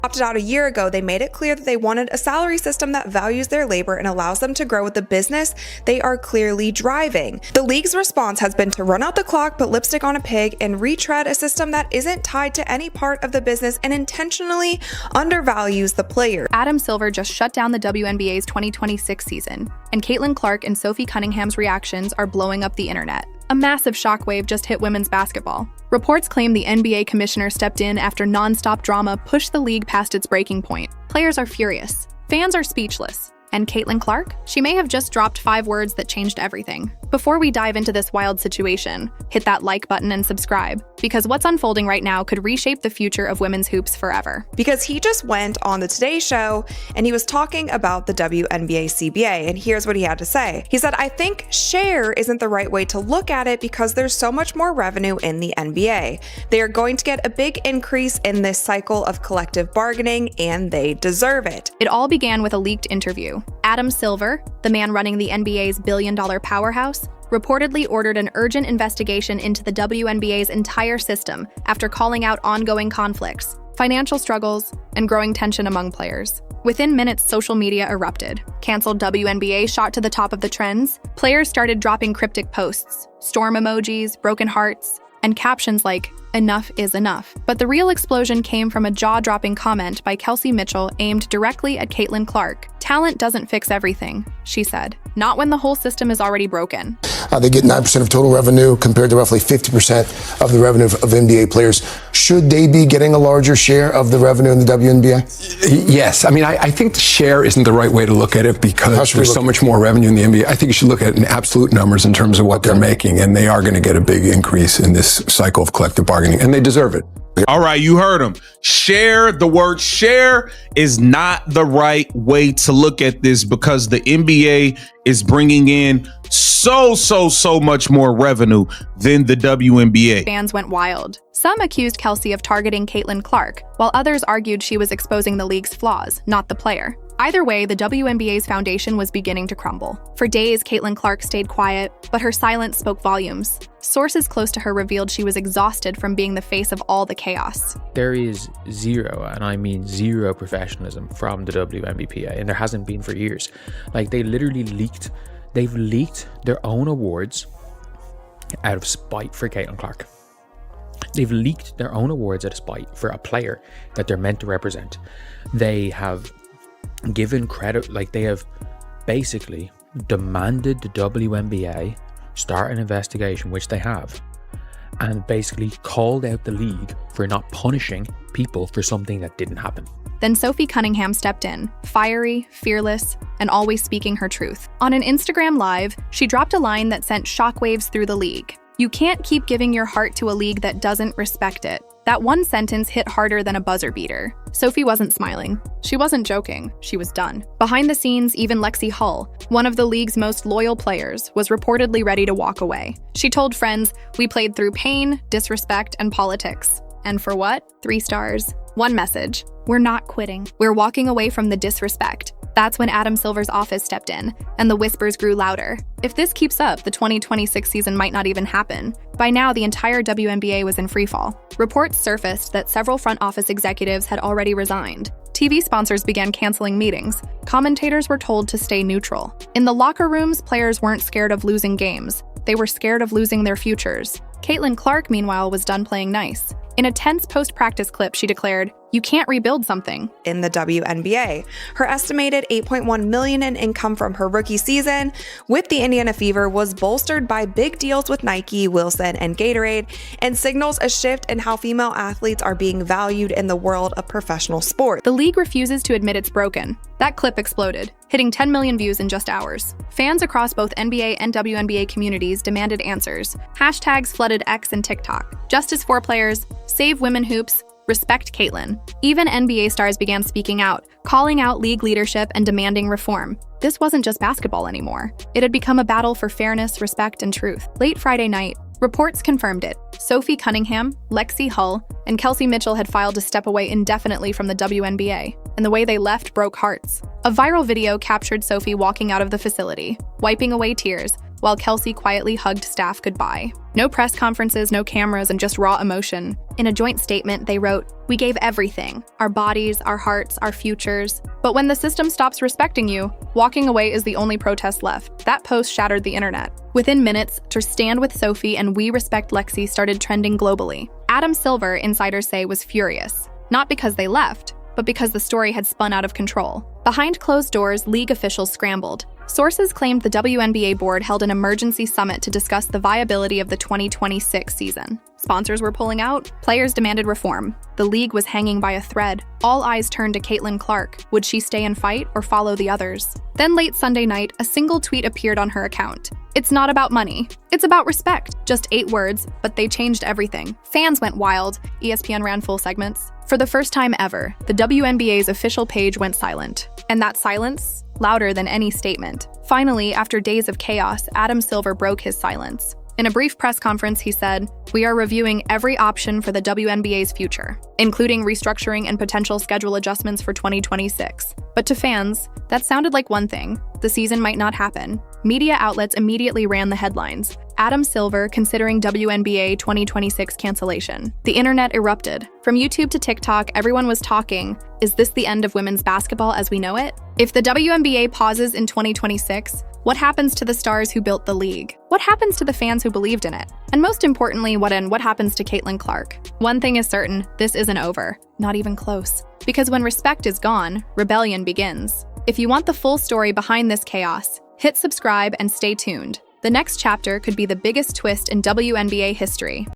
Opted out a year ago, they made it clear that they wanted a salary system that values their labor and allows them to grow with the business they are clearly driving. The league's response has been to run out the clock, put lipstick on a pig, and retread a system that isn't tied to any part of the business and intentionally undervalues the player. Adam Silver just shut down the WNBA's 2026 season, and Caitlin Clark and Sophie Cunningham's reactions are blowing up the internet. A massive shockwave just hit women's basketball. Reports claim the NBA commissioner stepped in after non-stop drama pushed the league past its breaking point. Players are furious. Fans are speechless. And Caitlin Clark? She may have just dropped 5 words that changed everything. Before we dive into this wild situation, hit that like button and subscribe, because what's unfolding right now could reshape the future of women's hoops forever. Because he just went on the Today Show and he was talking about the WNBA CBA, and here's what he had to say. He said, "I think share isn't the right way to look at it because there's so much more revenue in the NBA. They are going to get a big increase in this cycle of collective bargaining, and they deserve it." It all began with a leaked interview. Adam Silver, the man running the NBA's billion-dollar powerhouse, reportedly ordered an urgent investigation into the WNBA's entire system after calling out ongoing conflicts, financial struggles, and growing tension among players. Within minutes, social media erupted. Canceled WNBA shot to the top of the trends. Players started dropping cryptic posts, storm emojis, broken hearts, and captions like, "Enough is enough." But the real explosion came from a jaw-dropping comment by Kelsey Mitchell aimed directly at Caitlin Clark. "Talent doesn't fix everything," she said. "Not when the whole system is already broken." They get 9% of total revenue compared to roughly 50% of the revenue of NBA players. Should they be getting a larger share of the revenue in the WNBA? Yes. I mean, I think the share isn't the right way to look at it because there's so much more revenue in the NBA. I think you should look at it in absolute numbers in terms of what they're making, and they are going to get a big increase in this cycle of collective bargaining, and they deserve it. All right, you heard him. Share, the word share is not the right way to look at this because the NBA is bringing in so much more revenue than the WNBA. Fans went wild. Some accused Kelsey of targeting Caitlin Clark, while others argued she was exposing the league's flaws, not the player. Either way, the WNBA's foundation was beginning to crumble. For days, Caitlin Clark stayed quiet, but her silence spoke volumes. Sources close to her revealed she was exhausted from being the face of all the chaos. There is zero, and I mean zero, professionalism from the WNBPA, and there hasn't been for years. Like, they literally they've leaked their own awards out of spite for Caitlin Clark. They've leaked their own awards out of spite for a player that they're meant to represent. They have given credit, like they have basically demanded the WNBA start an investigation, which they have, and basically called out the league for not punishing people for something that didn't happen. Then Sophie Cunningham stepped in, fiery, fearless, and always speaking her truth. On an Instagram Live, she dropped a line that sent shockwaves through the league. "You can't keep giving your heart to a league that doesn't respect it." That one sentence hit harder than a buzzer beater. Sophie wasn't smiling. She wasn't joking. She was done. Behind the scenes, even Lexi Hull, one of the league's most loyal players, was reportedly ready to walk away. She told friends, "We played through pain, disrespect, and politics. And for what? 3 stars. One message. We're not quitting. We're walking away from the disrespect." That's when Adam Silver's office stepped in, and the whispers grew louder. If this keeps up, the 2026 season might not even happen. By now, the entire WNBA was in freefall. Reports surfaced that several front office executives had already resigned. TV sponsors began canceling meetings. Commentators were told to stay neutral. In the locker rooms, players weren't scared of losing games. They were scared of losing their futures. Caitlin Clark, meanwhile, was done playing nice. In a tense post-practice clip, she declared, "You can't rebuild something." In the WNBA, her estimated $8.1 million in income from her rookie season with the Indiana Fever was bolstered by big deals with Nike, Wilson, and Gatorade, and signals a shift in how female athletes are being valued in the world of professional sport. The league refuses to admit it's broken. That clip exploded, hitting 10 million views in just hours. Fans across both NBA and WNBA communities demanded answers. Hashtags flooded X and TikTok. Justice for players, save women hoops, respect Caitlin. Even NBA stars began speaking out, calling out league leadership and demanding reform. This wasn't just basketball anymore. It had become a battle for fairness, respect, and truth. Late Friday night, reports confirmed it. Sophie Cunningham, Lexi Hull, and Kelsey Mitchell had filed to step away indefinitely from the WNBA, and the way they left broke hearts. A viral video captured Sophie walking out of the facility, wiping away tears, while Kelsey quietly hugged staff goodbye. No press conferences, no cameras, and just raw emotion. In a joint statement, they wrote, "We gave everything, our bodies, our hearts, our futures. But when the system stops respecting you, walking away is the only protest left." That post shattered the internet. Within minutes, "To Stand with Sophie" and "We Respect Lexi" started trending globally. Adam Silver, insiders say, was furious. Not because they left, but because the story had spun out of control. Behind closed doors, league officials scrambled. Sources claimed the WNBA board held an emergency summit to discuss the viability of the 2026 season. Sponsors were pulling out, players demanded reform. The league was hanging by a thread. All eyes turned to Caitlin Clark. Would she stay and fight or follow the others? Then late Sunday night, a single tweet appeared on her account. "It's not about money. It's about respect." Just 8 words, but they changed everything. Fans went wild. ESPN ran full segments. For the first time ever, the WNBA's official page went silent. And that silence, louder than any statement. Finally, after days of chaos, Adam Silver broke his silence. In a brief press conference, he said, "We are reviewing every option for the WNBA's future, including restructuring and potential schedule adjustments for 2026. But to fans, that sounded like one thing. The season might not happen. Media outlets immediately ran the headlines. Adam Silver considering WNBA 2026 cancellation. The internet erupted. From YouTube to TikTok, everyone was talking, is this the end of women's basketball as we know it? If the WNBA pauses in 2026, what happens to the stars who built the league? What happens to the fans who believed in it? And most importantly, what happens to Caitlin Clark? One thing is certain, this isn't over. Not even close. Because when respect is gone, rebellion begins. If you want the full story behind this chaos, hit subscribe and stay tuned. The next chapter could be the biggest twist in WNBA history.